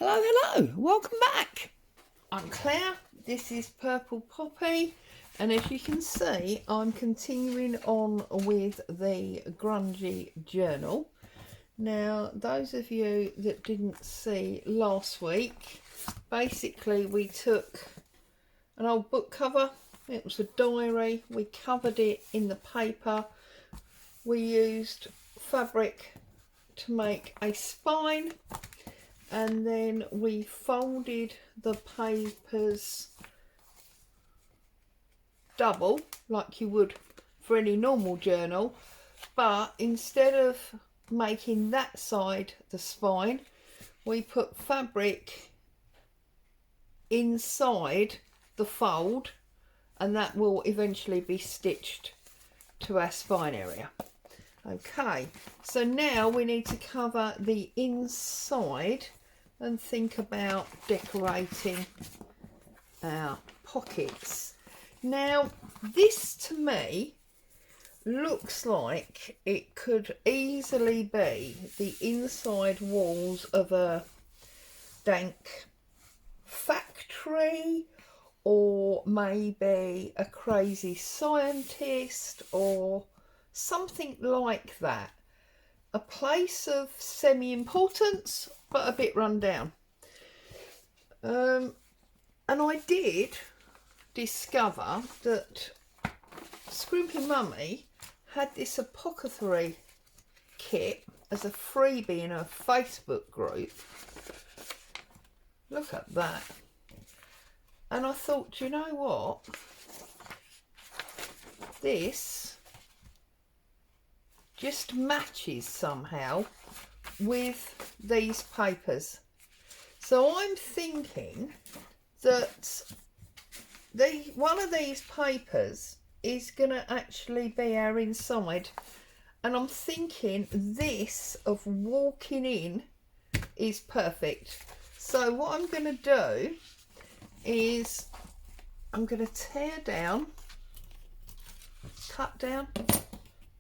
Hello, hello, welcome back. I'm Claire, this is Purple Poppy, and as you can see, I'm continuing on with the Grungy journal. Now, those of you that didn't see last week, basically we took an old book cover, it was a diary, we covered it in the paper, we used fabric to make a spine, and then we folded the papers double like you would for any normal journal, but instead of making that side the spine, we put fabric inside the fold, and that will eventually be stitched to our spine area. Okay, so now we need to cover the inside and think about decorating our pockets. Now, this to me looks like it could easily be the inside walls of a dank factory, or maybe a crazy scientist, or something like that. A place of semi-importance, but a bit run down. And I did discover that Scrimpy Mummy had this apothecary kit as a freebie in her Facebook group. Look at that. And I thought, you know what? This just matches somehow with these papers. So I'm thinking that one of these papers is going to actually be our inside, and I'm thinking this of walking in is perfect. So what I'm going to do is I'm going to tear down, cut down,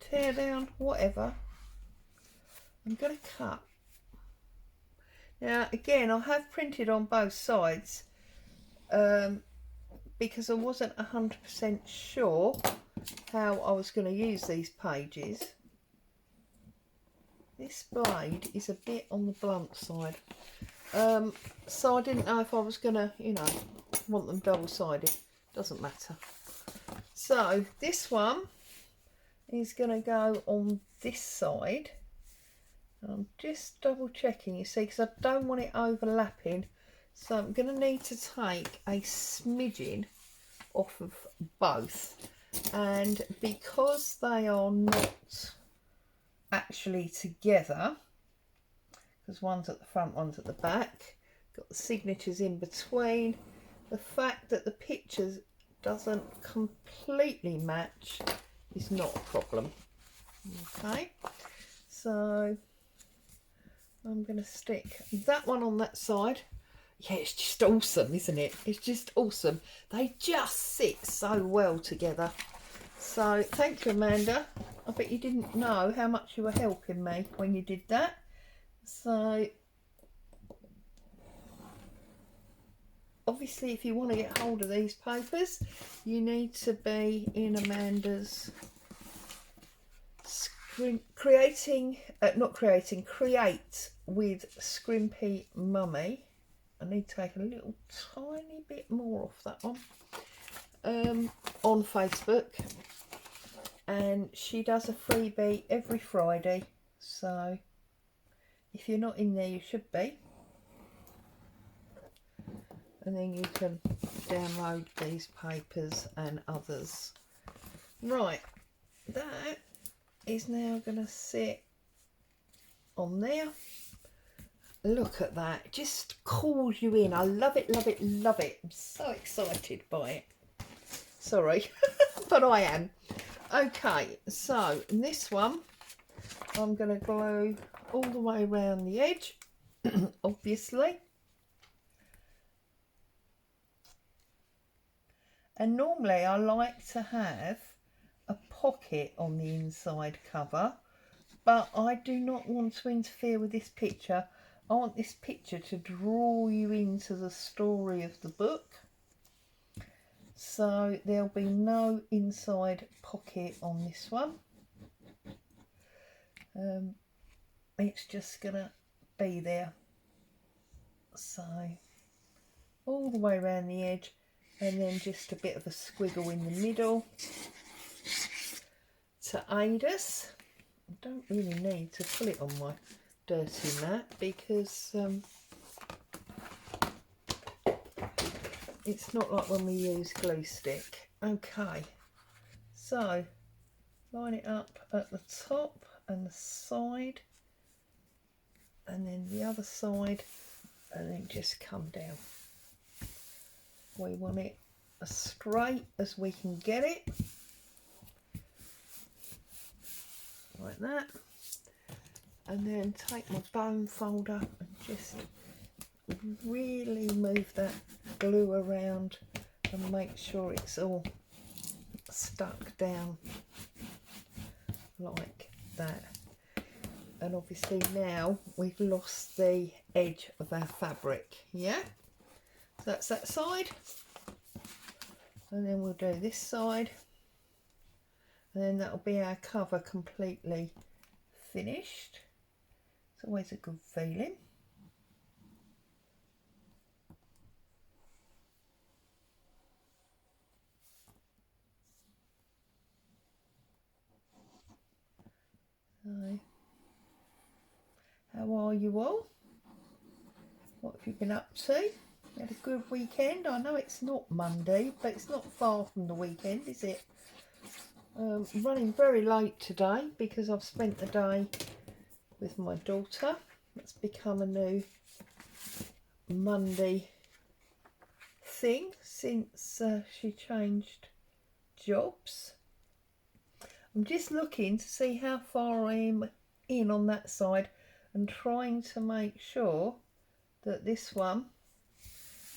tear down, whatever. I'm going to cut. Now again, I have printed on both sides because I wasn't 100% sure how I was going to use these pages. This blade is a bit on the blunt side, so I didn't know if I was going to, you know, want them double-sided. Doesn't matter. So this one is going to go on this side. I'm just double checking, you see, because I don't want it overlapping. So I'm going to need to take a smidgen off of both. And because they are not actually together, because one's at the front, one's at the back, got the signatures in between, the fact that the pictures doesn't completely match is not a problem. Okay, so I'm going to stick that one on that side. Yeah, it's just awesome, isn't it? It's just awesome. They just sit so well together. So thank you, Amanda. I bet you didn't know how much you were helping me when you did that. So obviously, if you want to get hold of these papers, you need to be in Amanda's create with Scrimpy Mummy. I need to take a little tiny bit more off that one, on Facebook, and she does a freebie every Friday, so if you're not in there you should be, and then you can download these papers and others. Right, that is now going to sit on there. Look at that, it just calls you in. I love it, love it, love it. I'm so excited by it. Sorry, but I am. Okay, so this one I'm going to glue all the way around the edge, obviously. And normally I like to have a pocket on the inside cover, but I do not want to interfere with this picture. I want this picture to draw you into the story of the book. So there'll be no inside pocket on this one. It's just gonna be there. So all the way around the edge, and then just a bit of a squiggle in the middle to aid us. I don't really need to pull it on my dirty mat because it's not like when we use glue stick. Okay, so line it up at the top and the side, and then the other side, and then just come down. We want it as straight as we can get it, like that. And then take my bone folder and just really move that glue around and make sure it's all stuck down like that. And obviously now we've lost the edge of our fabric. Yeah, so that's that side, and then we'll do this side, and then that'll be our cover completely finished. It's always a good feeling. So, how are you all? What have you been up to? You had a good weekend? I know it's not Monday, but it's not far from the weekend, is it? Running very late today because I've spent the day with my daughter. That's become a new Monday thing since she changed jobs. I'm just looking to see how far I am in on that side and trying to make sure that this one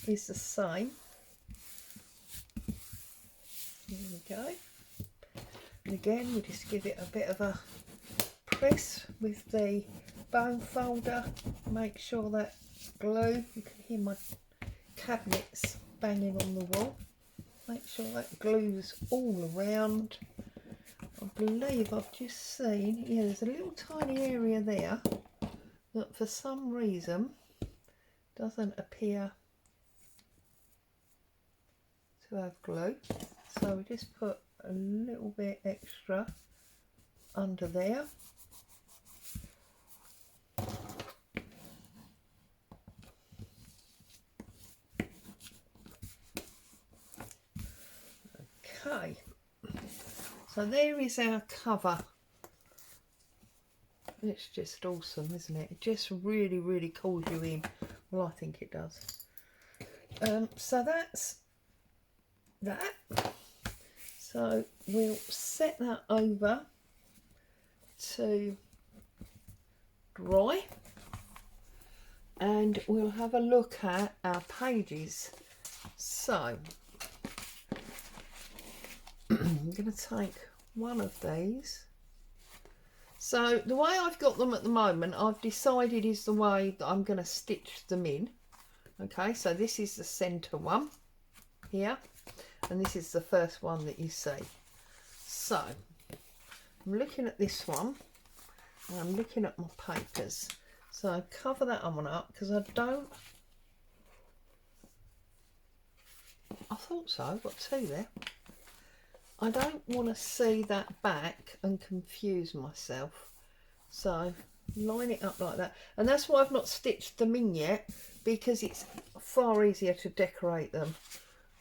is the same. There we go. And again, we just give it a bit of a press with the bone folder. Make sure that glue, you can hear my cabinets banging on the wall. Make sure that glue's all around. I believe I've just seen, yeah, there's a little tiny area there that for some reason doesn't appear to have glue. So we just put a little bit extra under there. Okay, so there is our cover. It's just awesome, isn't it? It just really, really calls you in. Well, I think it does. So that's that. So we'll set that over to dry, and we'll have a look at our pages. So I'm going to take one of these. So the way I've got them at the moment, I've decided is the way that I'm going to stitch them in. Okay, so this is the centre one here, and this is the first one that you see. So I'm looking at this one, and I'm looking at my papers. So cover that one up because I thought so, I've got two there. I don't want to see that back and confuse myself. So line it up like that. And that's why I've not stitched them in yet, because it's far easier to decorate them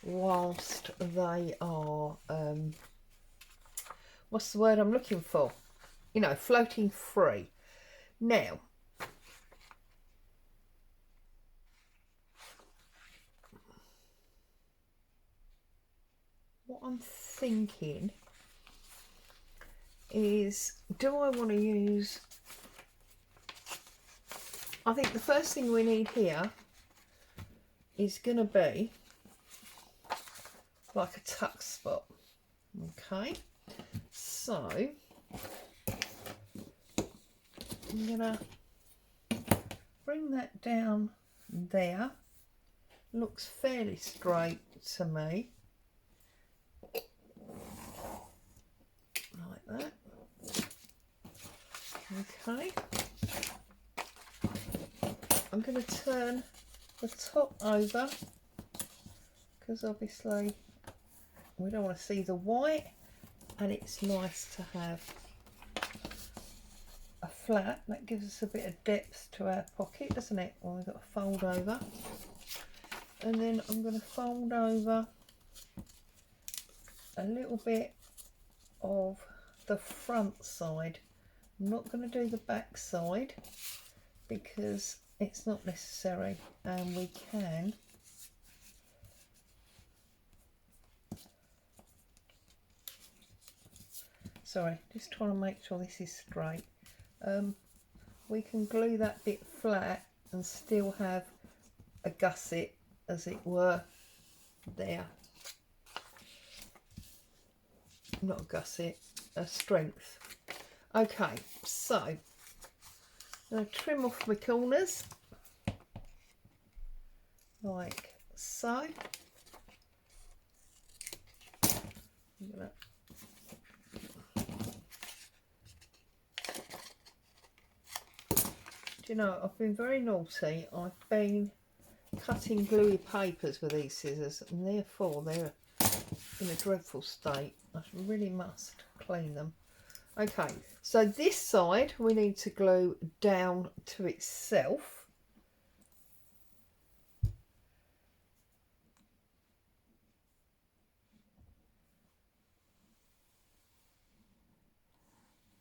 whilst they are, what's the word I'm looking for? You know, floating free. Now, what I'm thinking is, do I want to use, I think the first thing we need here is going to be like a tuck spot. Okay, so I'm going to bring that down there. Looks fairly straight to me. Like that. Okay. I'm going to turn the top over because obviously we don't want to see the white, and it's nice to have a flat. That gives us a bit of depth to our pocket, doesn't it? Well, we've got to fold over, and then I'm going to fold over a little bit of the front side. I'm not going to do the back side because it's not necessary, and we can just trying to make sure this is straight. We can glue that bit flat and still have a gusset, as it were, there. Not a gusset, a strength. Okay, so I'm going to trim off my corners like so. I'm gonna Do you know, I've been very naughty. I've been cutting gluey papers with these scissors, and therefore they're in a dreadful state. I really must clean them. Okay, so this side we need to glue down to itself.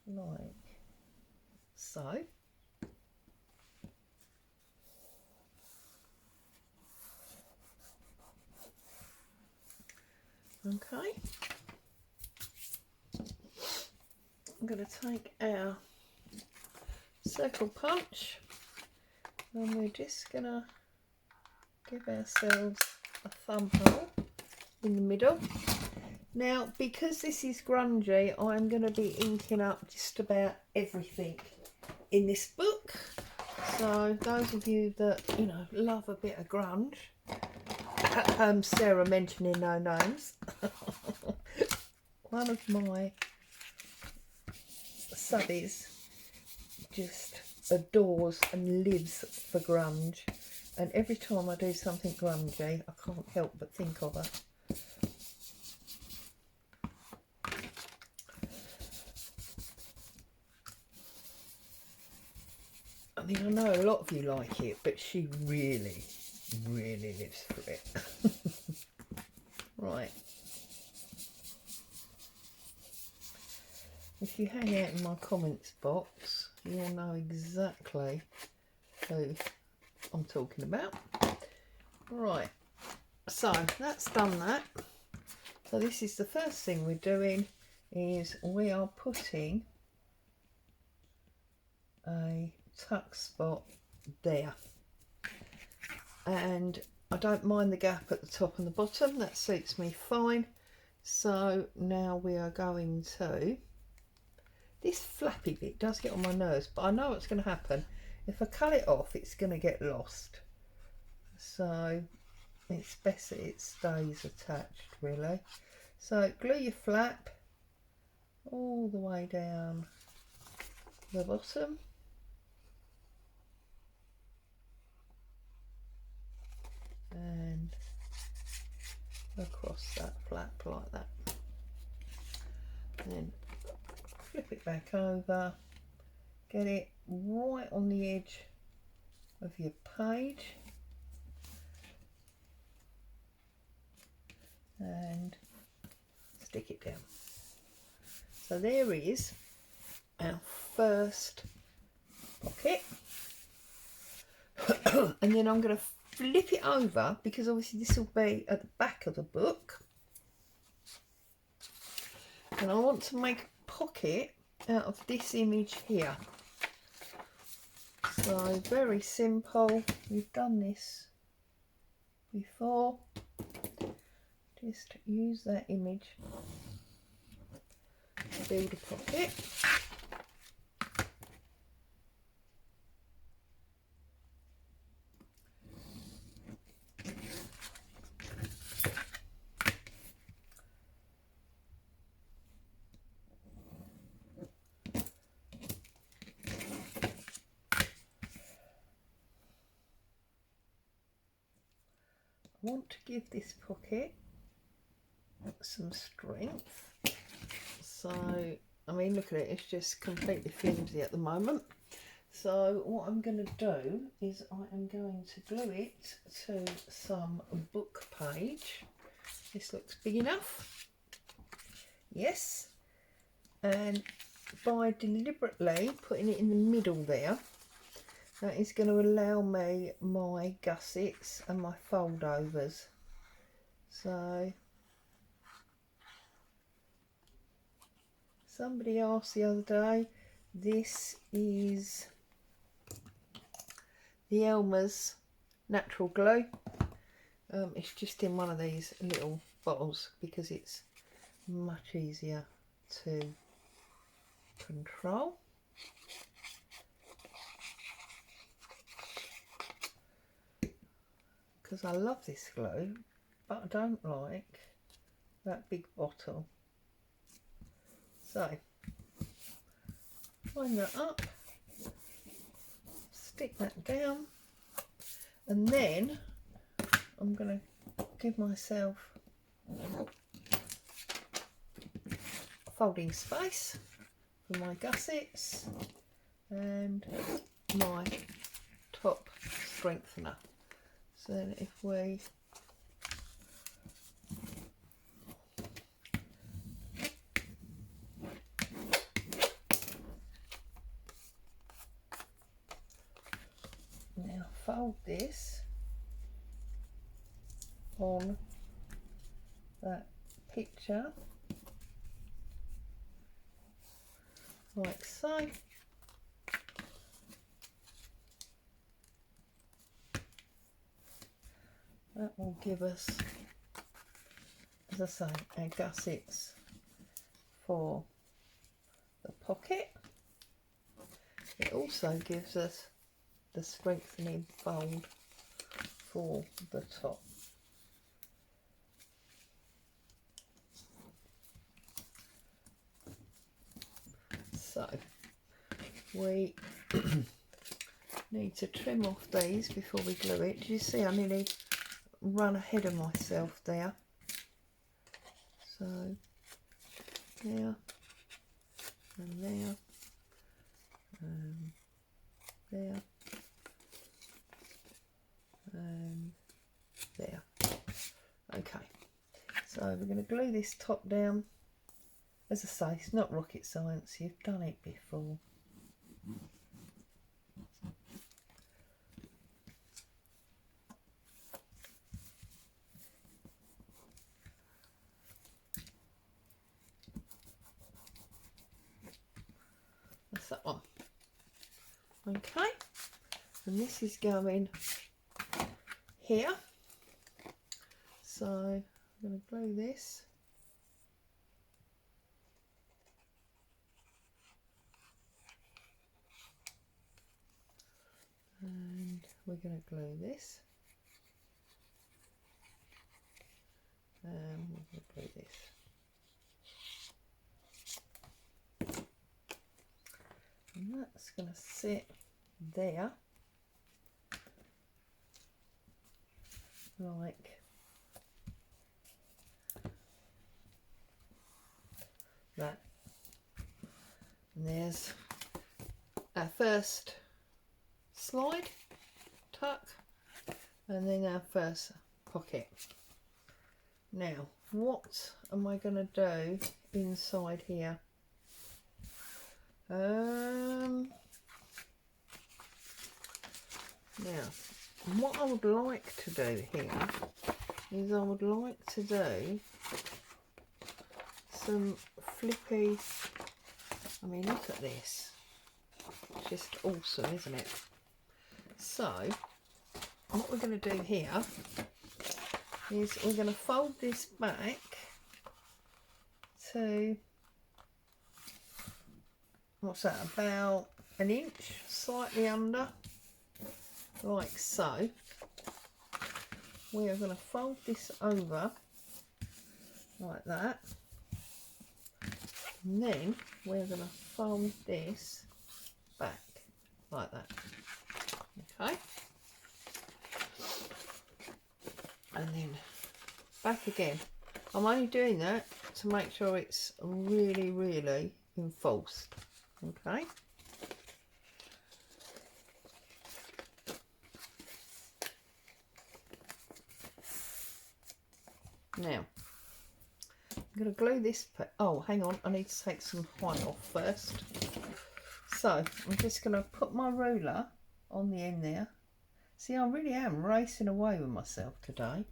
Like so. Okay, I'm going to take our circle punch, and we're just going to give ourselves a thumb hole in the middle. Now, because this is grungy, I'm going to be inking up just about everything in this book. So those of you that, you know, love a bit of grunge, Sarah mentioning no names, one of my subbies just adores and lives for grunge, and every time I do something grungy I can't help but think of her. I mean, I know a lot of you like it, but she really lives for it. Right. If you hang out in my comments box, you'll know exactly who I'm talking about. Right. So that's done that. So this is the first thing we're doing, is we are putting a tuck spot there, and I don't mind the gap at the top and the bottom, that suits me fine. So now we are going to, this flappy bit does get on my nerves, but I know what's going to happen. If I cut it off, it's going to get lost, so it's best that it stays attached really. So glue your flap all the way down the bottom, and across that flap like that. Then flip it back over, get it right on the edge of your page, and stick it down. So there is our first pocket. And then I'm going to flip it over, because obviously this will be at the back of the book, and I want to make a pocket out of this image here. So very simple, we've done this before, just use that image to build a pocket. want to give this pocket some strength. So, I mean, look at it, it's just completely flimsy at the moment. So what I'm going to do is I am going to glue it to some book page. This looks big enough. Yes. And by deliberately putting it in the middle there, that is going to allow me my gussets and my fold overs. So somebody asked the other day, this is the Elmer's natural glue. It's just in one of these little bottles because it's much easier to control. Because I love this glue, but I don't like that big bottle. So line that up, stick that down, and then I'm going to give myself folding space for my gussets and my top strengthener. So then if we now fold this on that picture like so. That will give us, as I say, our gussets for the pocket. It also gives us the strengthening fold for the top. So we need to trim off these before we glue it. Did you see I nearly run ahead of myself there? So there and there and there and there. Okay, so we're going to glue this top down. As I say, it's not rocket science, you've done it before. That's that one. Okay, and this is going here. So I'm going to glue this. And we're going to glue this. And we're going to glue this. And that's going to sit there like that. And there's our first slide, tuck, and then our first pocket. Now, what am I going to do inside here? Now, what I would like to do here is I would like to do some flippy, I mean, look at this, it's just awesome, isn't it? So what we're going to do here is we're going to fold this back to, what's that, about an inch, slightly under, like so. We are going to fold this over like that, and then we're going to fold this back like that. Okay. and then back again. I'm only doing that to make sure it's really, really enforced. Okay. Now, I'm going to glue this. Oh, hang on. I need to take some white off first. So, I'm just going to put my ruler on the end there. See, I really am racing away with myself today.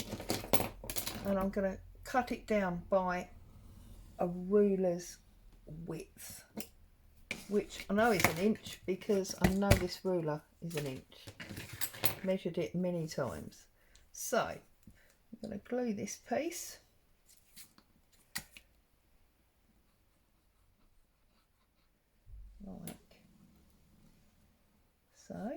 And I'm going to cut it down by a ruler's width, which I know is an inch because I know this ruler is an inch. Measured it many times. So, I'm going to glue this piece. Like so.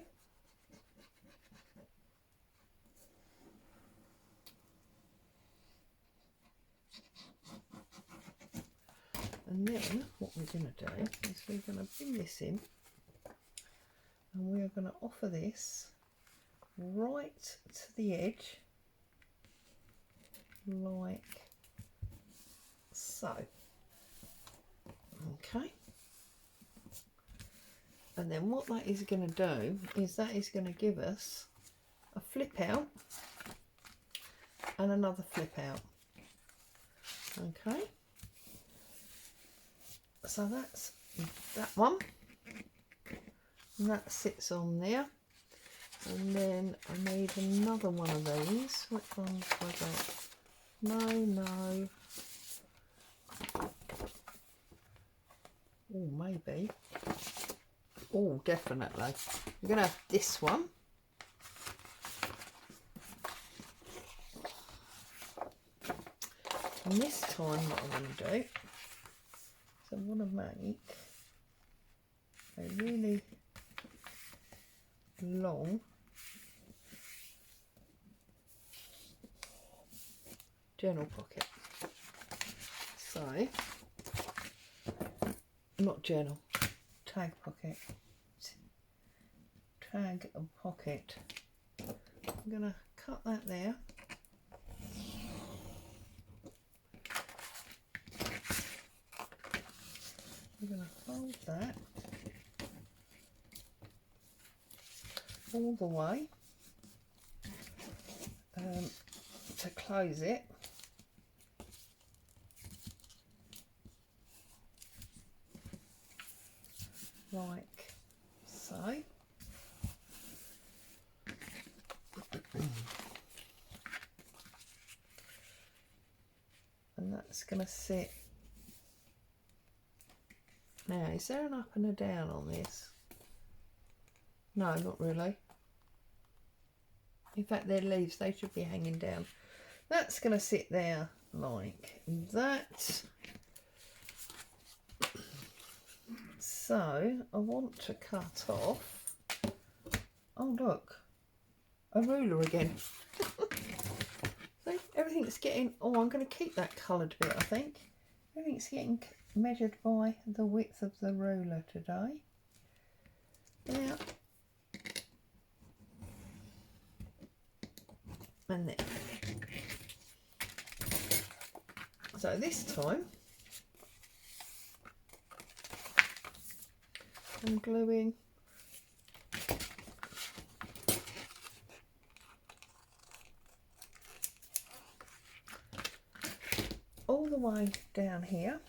And then what we're going to do is we're going to bring this in and we are going to offer this right to the edge like so. Okay. And then what that is going to do is that is going to give us a flip out and another flip out. Okay. So that's that one. And that sits on there. And then I need another one of these. Which one's I got? No. Oh, maybe. Oh, definitely. We're going to have this one. And this time what I'm going to do is I want to make a really long journal pocket. So, not journal, tag pocket. Tag and pocket. I'm going to cut that there. I'm going to fold that all the way to close it. Like so. And that's going to sit. Now, is there an up and a down on this? No, not really. In fact, they're leaves, they should be hanging down. That's going to sit there like that. So, I want to cut off. Oh, look. A ruler again. See, everything's getting... Oh, I'm going to keep that coloured bit, I think. Everything's getting measured by the width of the ruler today. Now, and then. So this time, I'm gluing all the way down here.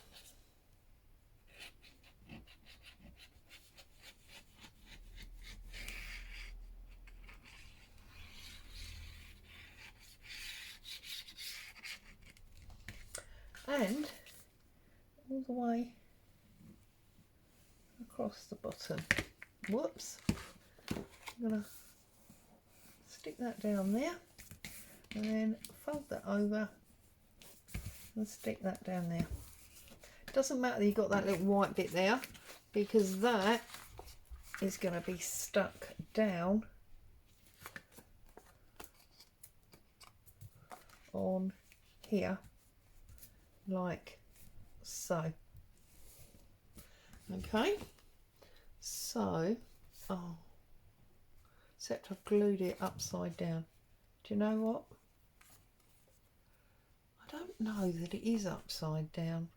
And all the way across the bottom. Whoops. I'm going to stick that down there and then fold that over and stick that down there. Doesn't matter that you've got that little white bit there because that is going to be stuck down on here like so. Okay, so except I've glued it upside down. Do you know what? I don't know that it is upside down.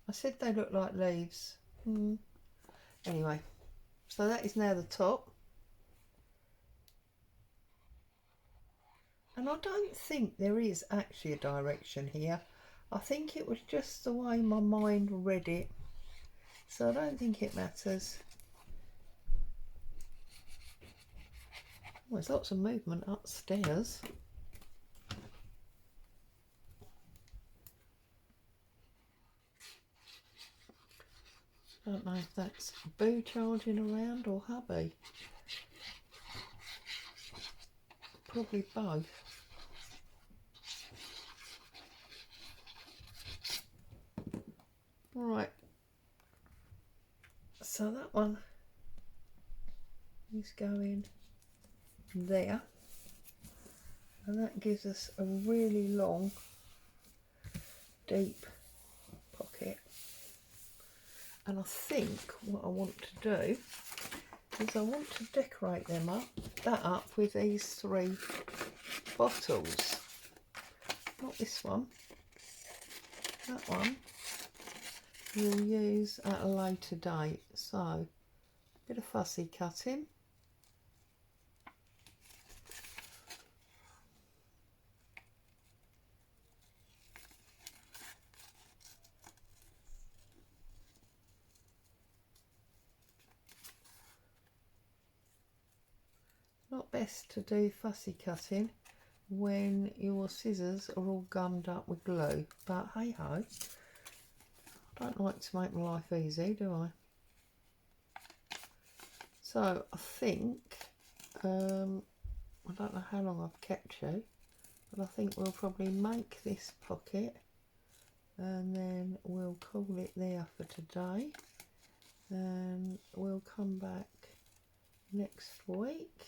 I said they look like leaves. Anyway, so that is now the top. And I don't think there is actually a direction here. I think it was just the way my mind read it. So I don't think it matters. Oh, there's lots of movement upstairs. I don't know if that's Boo charging around or hubby. Probably both. Right. So that one is going there. And that gives us a really long, deep pocket. And I think what I want to do is I want to decorate that up with these 3 bottles. Not this one. That one we'll use at a later date. So, a bit of fussy cutting. Not best to do fussy cutting when your scissors are all gummed up with glue, but hey ho, I don't like to make my life easy, do I? So I think, I don't know how long I've kept you, but I think we'll probably make this pocket and then we'll call it there for today, and we'll come back next week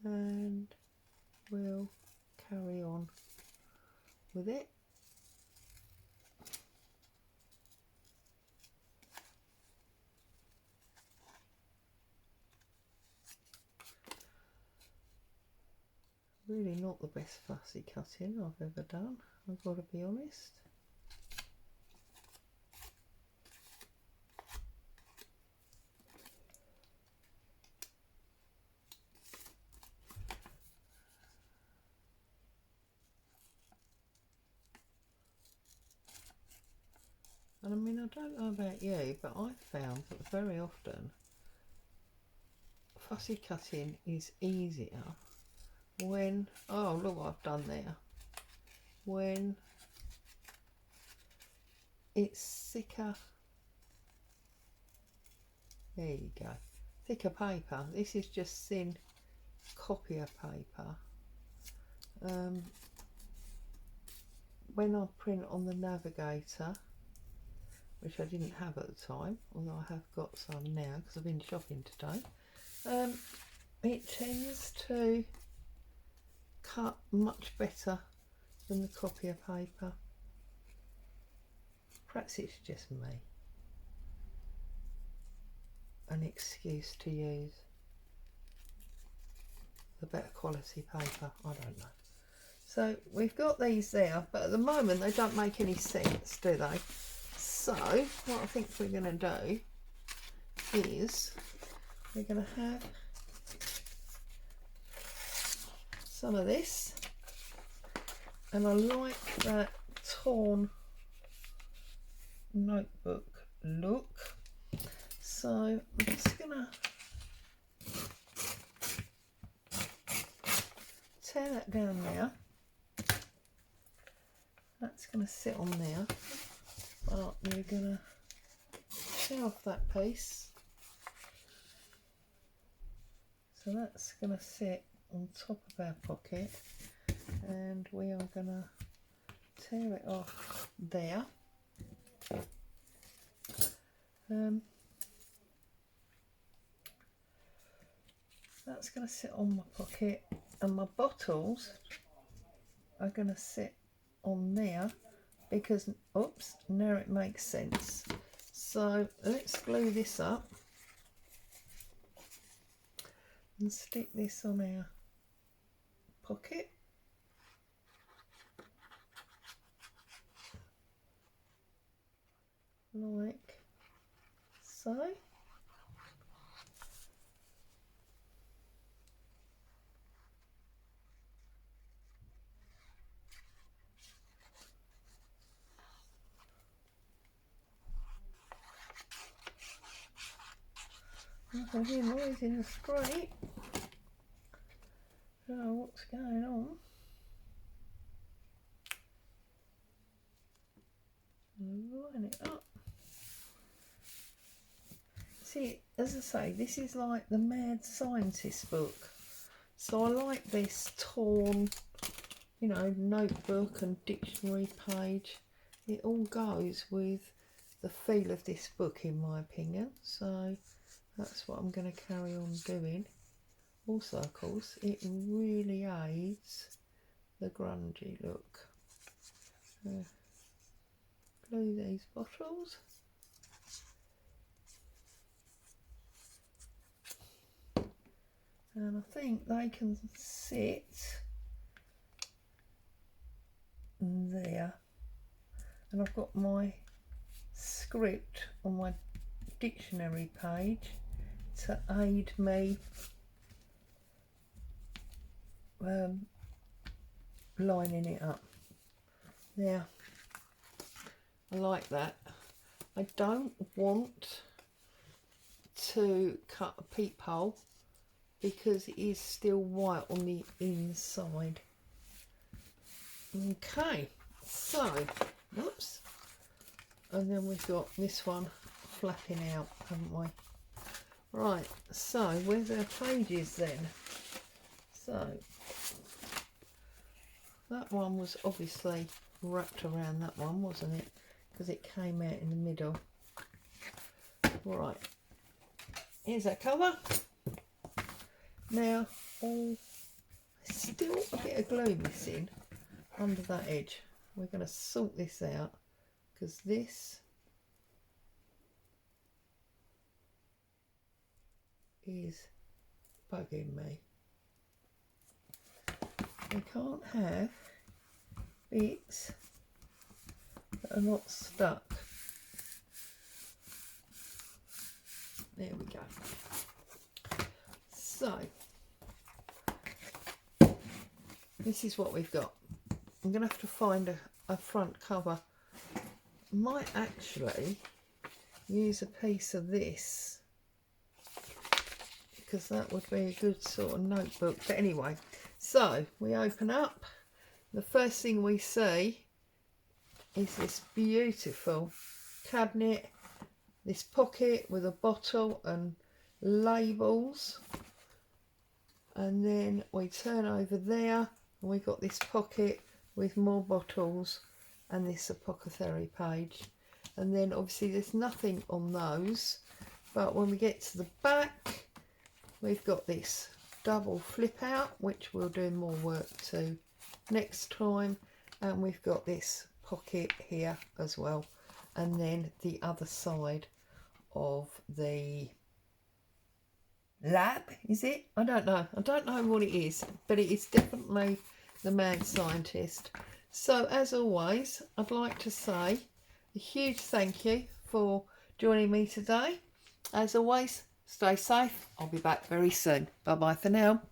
and we'll carry on with it. Really not the best fussy cutting I've ever done, I've got to be honest. And I mean, I don't know about you, but I've found that very often fussy cutting is easier when, oh look what I've done there, when it's thicker, there you go, thicker paper. This is just thin copier paper. When I print on the Navigator, which I didn't have at the time, although I have got some now because I've been shopping today, it tends to cut much better than the copier paper. Perhaps it's just me, an excuse to use the better quality paper, I don't know. So we've got these there, but at the moment they don't make any sense, do they? So what I think we're going to do is we're going to have some of this, and I like that torn notebook look, so I'm just going to tear that down now. That's going to sit on there, but we're going to tear off that piece, so that's going to sit on top of our pocket, and we are going to tear it off there. That's going to sit on my pocket, and my bottles are going to sit on there because, oops, now it makes sense. So let's glue this up and stick this on our pocket. like so. I can hear noise in the street. I don't know what's going on. Line it up. See, as I say, this is like the Mad Scientist book. So I like this torn, you know, notebook and dictionary page. It all goes with the feel of this book, in my opinion. So that's what I'm going to carry on doing. Also, of course, it really aids the grungy look. Glue these bottles. And I think they can sit there. And I've got my script on my dictionary page to aid me lining it up. Now, I like that. I don't want to cut a peephole because it is still white on the inside. Okay, so, whoops. And then we've got this one flapping out, haven't we? Right, so where's our pages then? So, that one was obviously wrapped around that one, wasn't it? Because it came out in the middle. Right, here's our cover. Now, there's still a bit of glue missing under that edge. We're going to sort this out because this is bugging me. We can't have bits that are not stuck. There we go. So, this is what we've got. I'm going to have to find a front cover. Might actually use a piece of this because that would be a good sort of notebook. But anyway, so we open up. The first thing we see is this beautiful cabinet, this pocket with a bottle and labels. And then we turn over there and we've got this pocket with more bottles and this apothecary page. And then obviously there's nothing on those, but when we get to the back we've got this double flip out, which we'll do more work to next time, and we've got this pocket here as well, and then the other side of the lab, is it? I don't know what it is, but it is definitely the Mad Scientist. So as always, I'd like to say a huge thank you for joining me today. As always, stay safe. I'll be back very soon. Bye bye for now.